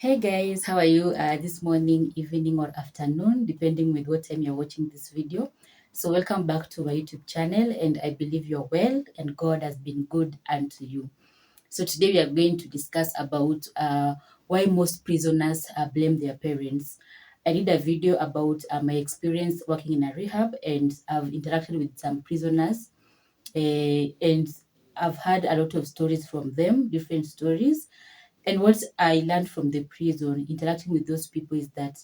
Hey guys, how are you this morning, evening, or afternoon, depending with what time you're watching this video. So, welcome back to my YouTube channel, and I believe you're well and God has been good unto you. So, today we are going to discuss about why most prisoners blame their parents. I did a video about my experience working in a rehab, and I've interacted with some prisoners, and I've had a lot of stories from them, different stories. And what I learned from the prison, interacting with those people, is that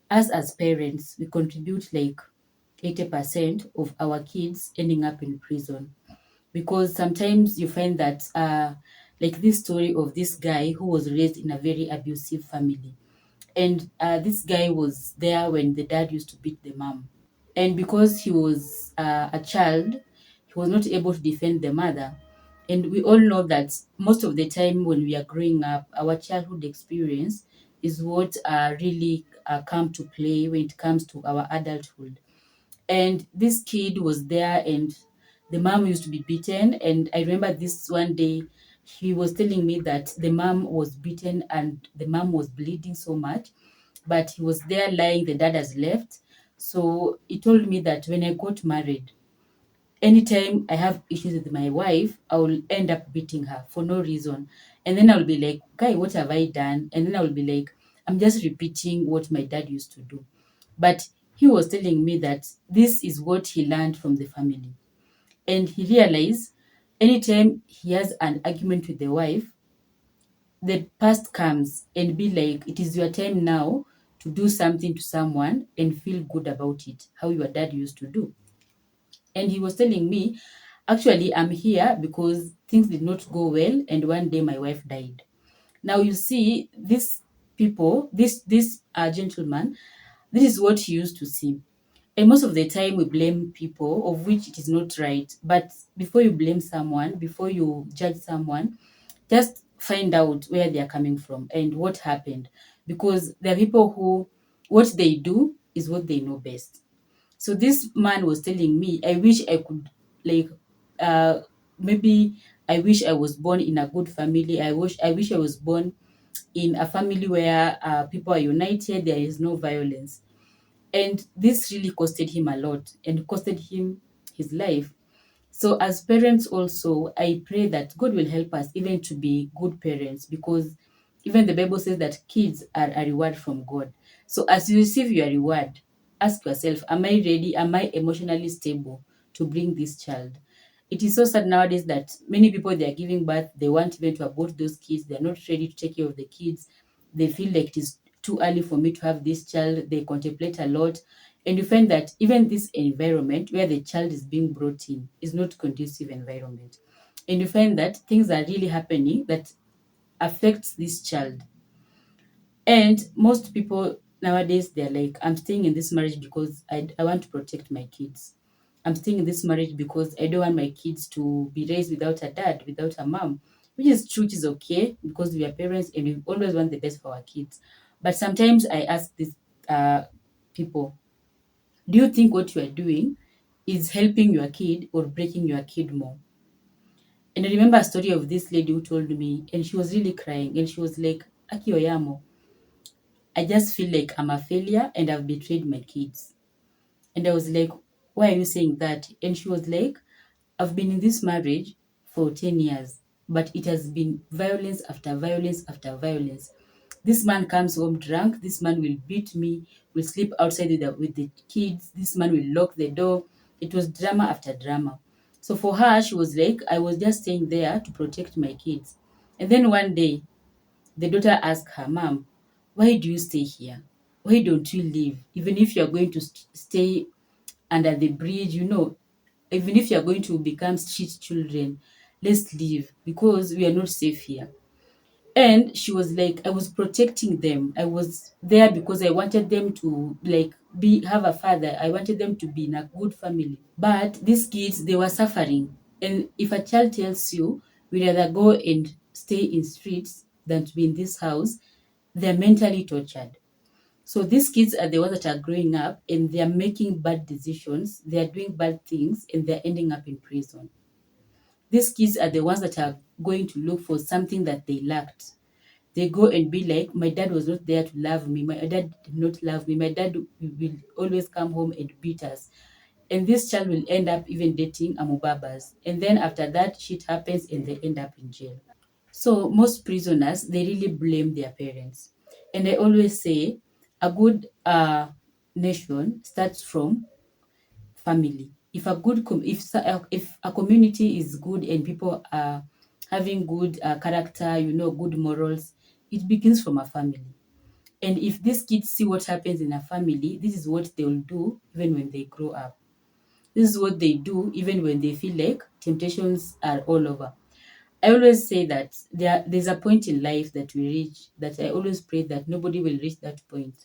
us as parents, we contribute like 80% of our kids ending up in prison. Because sometimes you find that, like this story of this guy who was raised in a very abusive family. And this guy was there when the dad used to beat the mom. And because he was a child, he was not able to defend the mother. And we all know that most of the time when we are growing up, our childhood experience is what really come to play when it comes to our adulthood. And this kid was there, and the mom used to be beaten. And I remember this one day, he was telling me that the mom was beaten and the mom was bleeding so much, but he was there lying, the dad has left. So he told me that when I got married, anytime I have issues with my wife, I will end up beating her for no reason. And then I'll be like, guy, what have I done? And then I will be like, I'm just repeating what my dad used to do. But he was telling me that this is what he learned from the family. And he realized anytime he has an argument with the wife, the past comes and be like, it is your time now to do something to someone and feel good about it, how your dad used to do. And he was telling me, actually, I'm here because things did not go well, and one day my wife died. Now you see, these people, this gentleman, this is what he used to see. And most of the time we blame people, of which it is not right. But before you blame someone, before you judge someone, just find out where they are coming from and what happened. Because there are people who, what they do is what they know best. So this man was telling me, I wish I could, like, uh, maybe I wish I was born in a good family. I wish I was born in a family where people are united, there is no violence. And this really costed him a lot and costed him his life. So, as parents, also, I pray that God will help us even to be good parents, because even the Bible says that kids are a reward from God. So, as you receive your reward, ask yourself, am I ready? Am I emotionally stable to bring this child? It is so sad nowadays that many people, they are giving birth, they want even to abort those kids, they're not ready to take care of the kids. They feel like it is too early for me to have this child. They contemplate a lot, and you find that even this environment where the child is being brought in is not conducive environment. And you find that things are really happening that affects this child. And most people nowadays, they're like, I'm staying in this marriage because I want to protect my kids. I'm staying in this marriage because I don't want my kids to be raised without a dad, without a mom, which is true, which is okay, because we are parents and we always want the best for our kids. But sometimes I ask these people, do you think what you are doing is helping your kid or breaking your kid more? And I remember a story of this lady who told me, and she was really crying, and she was like, Aki Oyamo, I just feel like I'm a failure and I've betrayed my kids. And I was like, why are you saying that? And she was like, I've been in this marriage for 10 years, but it has been violence after violence after violence. This man comes home drunk. This man will beat me, will sleep outside with the kids. This man will lock the door. It was drama after drama. So for her, she was like, I was just staying there to protect my kids. And then one day, the daughter asked her, Mom, why do you stay here? Why don't you leave? Even if you're going to stay under the bridge, even if you're going to become street children, let's leave because we are not safe here. And she was like, I was protecting them. I was there because I wanted them to like be have a father. I wanted them to be in a good family. But these kids, they were suffering. And if a child tells you we'd rather go and stay in streets than to be in this house, they're mentally tortured. So these kids are the ones that are growing up and they are making bad decisions, they are doing bad things, and they're ending up in prison. These kids are the ones that are going to look for something that they lacked. they go and be like, my dad was not there to love me, my dad did not love me, my dad will always come home and beat us. And this child will end up even dating amubabas. And then after that, shit happens and they end up in jail. So most prisoners, they really blame their parents. And I always say a good nation starts from family. If a good if a community is good and people are having good character, good morals, it begins from a family. And if these kids see what happens in a family, this is what they will do even when they grow up. This is what they do even when they feel like temptations are all over. I always say that there's a point in life that we reach, that I always pray that nobody will reach that point.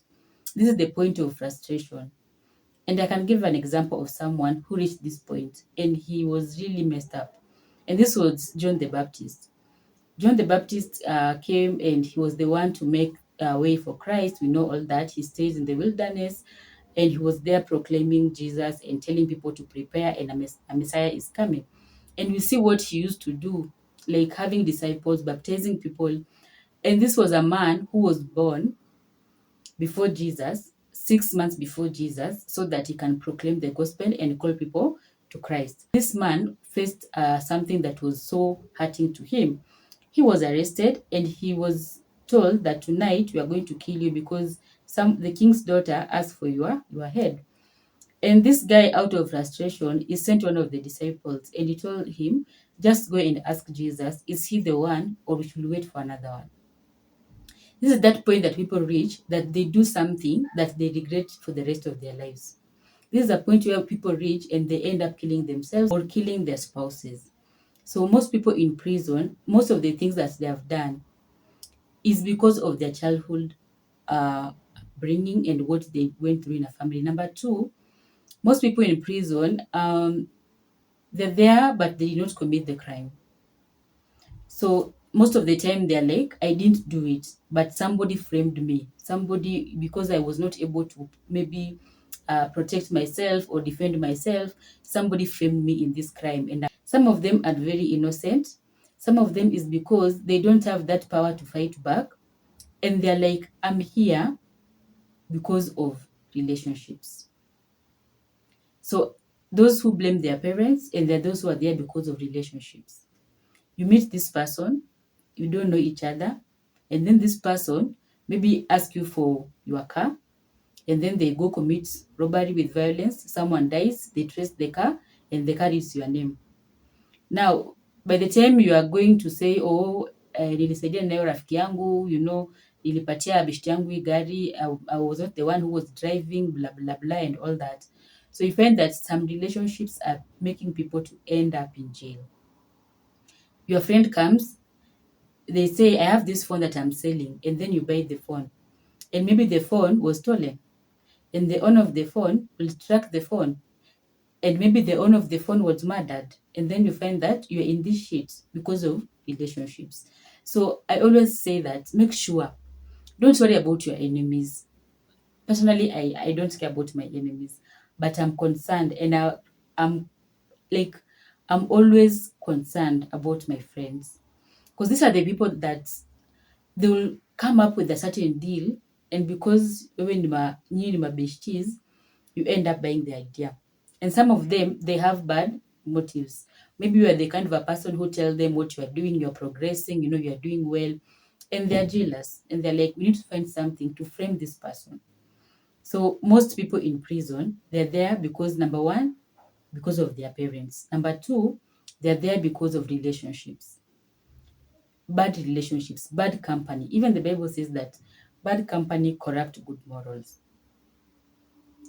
This is the point of frustration. And I can give an example of someone who reached this point and he was really messed up. And this was John the Baptist. John the Baptist came and he was the one to make a way for Christ. We know all that. He stays in the wilderness and he was there proclaiming Jesus and telling people to prepare, and a Messiah is coming. And we see what he used to do, like having disciples, baptizing people. And this was a man who was born before Jesus, 6 months before Jesus, so that he can proclaim the gospel and call people to Christ. This man faced something that was so hurting to him. He was arrested and he was told that tonight we are going to kill you because the king's daughter asked for your head. And this guy, out of frustration, he sent one of the disciples and he told him, just go and ask Jesus, is he the one or we should wait for another one? This is that point that people reach, that they do something that they regret for the rest of their lives. This is a point where people reach and they end up killing themselves or killing their spouses. So most people in prison, most of the things that they have done is because of their childhood bringing and what they went through in a family. Number two, most people in prison, they're there, but they did not commit the crime. So most of the time they're like, I didn't do it, but somebody framed me. Somebody, because I was not able to maybe protect myself or defend myself, somebody framed me in this crime. And some of them are very innocent. Some of them is because they don't have that power to fight back. And they're like, I'm here because of relationships. So those who blame their parents, and there are those who are there because of relationships. You meet this person, you don't know each other, and then this person maybe ask you for your car, and then they go commit robbery with violence. Someone dies, they trace the car, and the car is your name. Now, by the time you are going to say, oh, nilisaidia nayo rafiki yangu, nilipatia beshte yangu hii gari, I was not the one who was driving, blah, blah, blah, and all that. So you find that some relationships are making people to end up in jail. Your friend comes, they say, I have this phone that I'm selling, and then you buy the phone. And maybe the phone was stolen, and the owner of the phone will track the phone. And maybe the owner of the phone was murdered, and then you find that you're in this shit because of relationships. So I always say that make sure, don't worry about your enemies. Personally, I don't care about my enemies, but I'm concerned, and I'm like, I'm always concerned about my friends, because these are the people that they will come up with a certain deal, and because when you mabeshtis, you end up buying the idea. And some of them, they have bad motives. Maybe you are the kind of a person who tell them what you are doing, you're progressing, you are doing well, and they're jealous, and they're like, we need to find something to frame this person. So most people in prison, they're there because, number one, because of their parents. Number two, they're there because of relationships. Bad relationships, bad company. Even the Bible says that bad company corrupt good morals.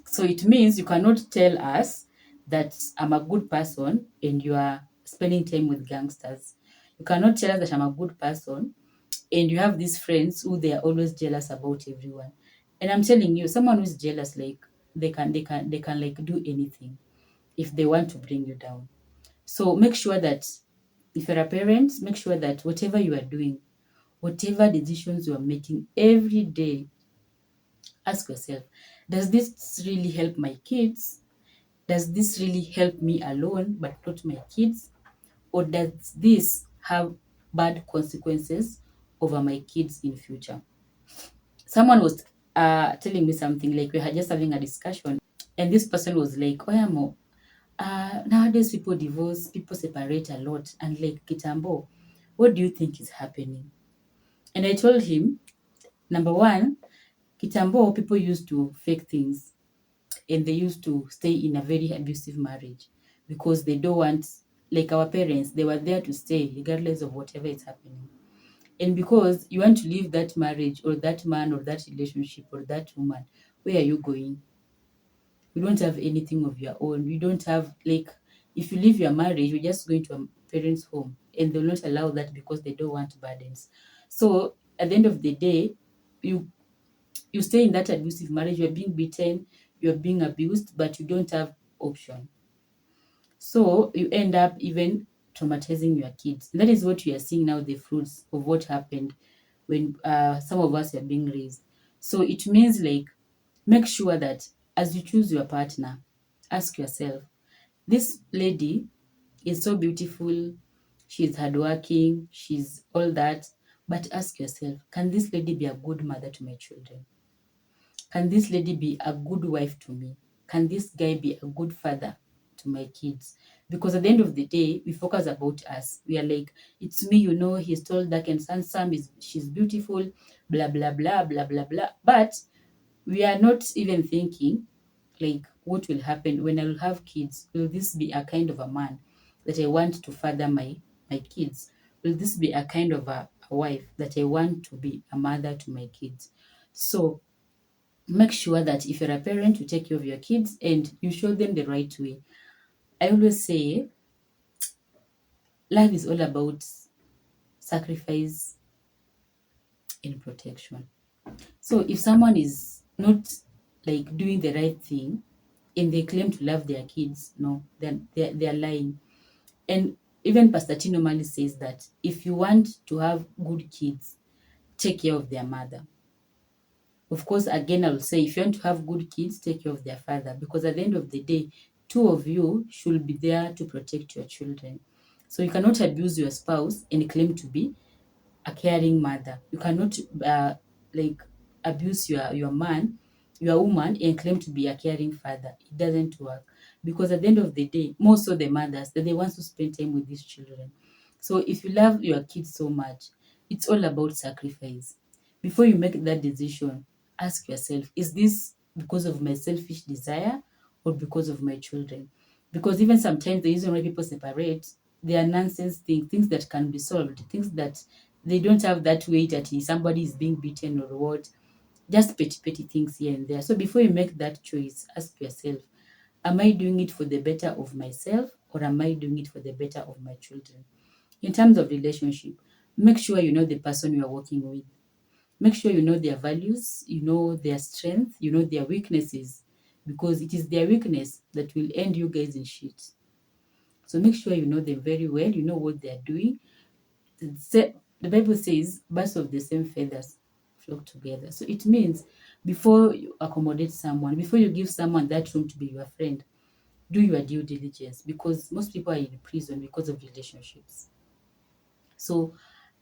So it means you cannot tell us that I'm a good person and you are spending time with gangsters. You cannot tell us that I'm a good person and you have these friends who they are always jealous about everyone. And I'm telling you, someone who's jealous, like they can like do anything if they want to bring you down. So make sure that if you're a parent, make sure that whatever you are doing, whatever decisions you are making every day, ask yourself, does this really help my kids? Does this really help me alone but not my kids? Or does this have bad consequences over my kids in future. Someone was telling me something, like we were just having a discussion, and this person was like, Oyamo, nowadays people divorce, people separate a lot, and like Kitambo, what do you think is happening? And I told him, number one, Kitambo, people used to fake things, and they used to stay in a very abusive marriage because they don't want, like our parents, they were there to stay regardless of whatever is happening. And because you want to leave that marriage or that man or that relationship or that woman, where are you going? You don't have anything of your own. You don't have, like, if you leave your marriage, you're just going to a parent's home, and they'll not allow that because they don't want burdens. So at the end of the day, you you stay in that abusive marriage, you're being beaten, you're being abused, but you don't have option. So you end up even traumatizing your kids. And that is what we are seeing now, the fruits of what happened when some of us are being raised. So it means, like, make sure that as you choose your partner, ask yourself, this lady is so beautiful, she's hardworking, she's all that, but ask yourself, can this lady be a good mother to my children? Can this lady be a good wife to me? Can this guy be a good father to my kids? Because at the end of the day, we focus about us. We are like, it's me, he's tall, dark, and handsome, she's beautiful, blah, blah, blah, blah, blah, blah. But we are not even thinking, like, what will happen when I will have kids? Will this be a kind of a man that I want to father my kids? Will this be a kind of a wife that I want to be a mother to my kids? So make sure that if you're a parent, you take care of your kids and you show them the right way. I always say life is all about sacrifice and protection. So if someone is not, like, doing the right thing and they claim to love their kids, no, then they're lying. And even Pastor Tino Mali says that if you want to have good kids, take care of their mother. Of course, again, I will say, if you want to have good kids, take care of their father, because at the end of the day, two of you should be there to protect your children. So you cannot abuse your spouse and claim to be a caring mother. You cannot like abuse your man, your woman, and claim to be a caring father. It doesn't work, because at the end of the day, most of the mothers that they want to spend time with these children. So if you love your kids so much, it's all about sacrifice. Before you make that decision, ask yourself, is this because of my selfish desire or because of my children? Because even sometimes the reason why people separate, they are nonsense things that can be solved, things that they don't have that weight that somebody is being beaten or what. Just petty things here and there. So before you make that choice, ask yourself, am I doing it for the better of myself or am I doing it for the better of my children? In terms of relationship, make sure you know the person you are working with. Make sure you know their values, you know their strength, you know their weaknesses, because it is their weakness that will end you guys in shit. So make sure you know them very well, you know what they are doing. The Bible says, birds of the same feathers flock together. So it means before you accommodate someone, before you give someone that room to be your friend, do your due diligence, because most people are in prison because of relationships. So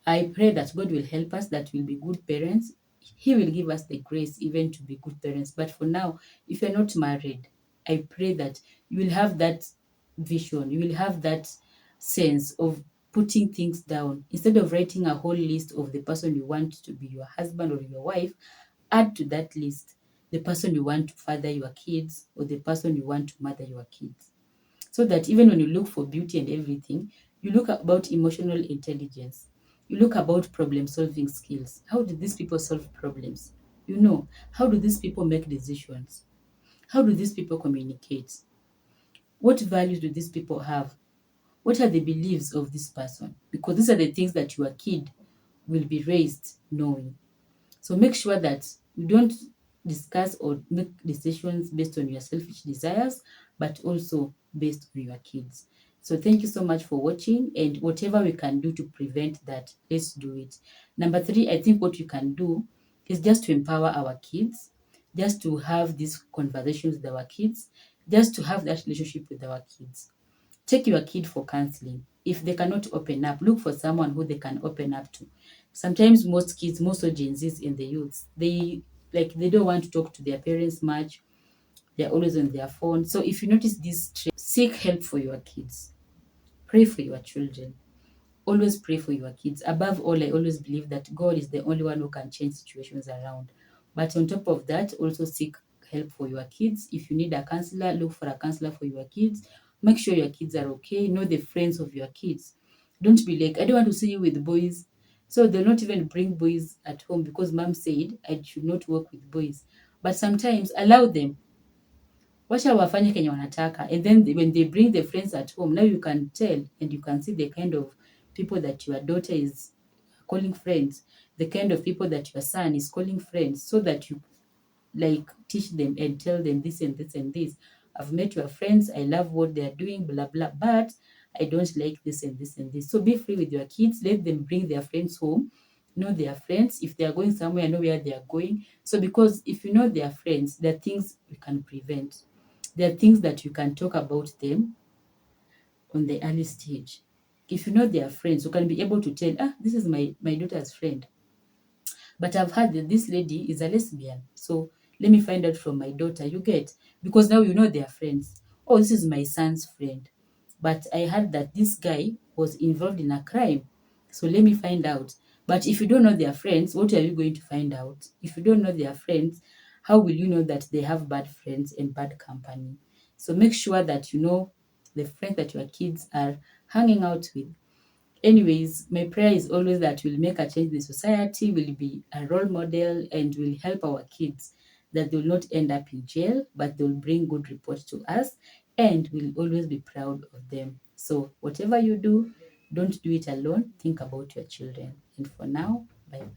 I pray that God will help us, that we'll be good parents. He will give us the grace even to be good parents. But for now, if you're not married, I pray that you will have that vision, you will have that sense of putting things down. Instead of writing a whole list of the person you want to be your husband or your wife, add to that list the person you want to father your kids or the person you want to mother your kids, so that even when you look for beauty and everything, you look about emotional intelligence, you look about problem solving skills. How do these people solve problems? How do these people make decisions? How do these people communicate? What values do these people have? What are the beliefs of this person? Because these are the things that your kid will be raised knowing. So make sure that you don't discuss or make decisions based on your selfish desires, but also based on your kids. So thank you so much for watching, and whatever we can do to prevent that, let's do it. Number three, I think what you can do is just to empower our kids, just to have these conversations with our kids, just to have that relationship with our kids. Take your kid for counseling. If they cannot open up, look for someone who they can open up to. Sometimes most kids, most of Gen Zs in the youths, they don't want to talk to their parents much. They're always on their phone. So if you notice this trend, seek help for your kids. Pray for your children. Always pray for your kids. Above all, I always believe that God is the only one who can change situations around. But on top of that, also seek help for your kids. If you need a counselor, look for a counselor for your kids. Make sure your kids are okay. Know the friends of your kids. Don't be like, I don't want to see you with boys. So they'll not even bring boys at home because mom said I should not work with boys. But sometimes allow them, wacha wafanye kenye wanataka, and then when they bring the friends at home, now you can tell and you can see the kind of people that your daughter is calling friends, the kind of people that your son is calling friends, so that you like teach them and tell them this and this and this. I've met your friends, I love what they're doing, blah blah, but I don't like this and this and this. So be free with your kids, let them bring their friends home, know their friends. If they are going somewhere, know where they are going. So because if you know their friends, there are things you can prevent, there are things that you can talk about them on the early stage. If you know their friends, you can be able to tell, this is my daughter's friend, but I've heard that this lady is a lesbian. So let me find out from my daughter. You get, because now you know they are friends. Oh, this is my son's friend. But I heard that this guy was involved in a crime. So let me find out. But if you don't know their friends, what are you going to find out? If you don't know their friends, how will you know that they have bad friends and bad company? So make sure that you know the friends that your kids are hanging out with. Anyways, my prayer is always that we'll make a change in the society, will be a role model, and will help our kids, that they'll not end up in jail, but they'll bring good reports to us, and we'll always be proud of them. So, whatever you do, don't do it alone. Think about your children. And for now, bye.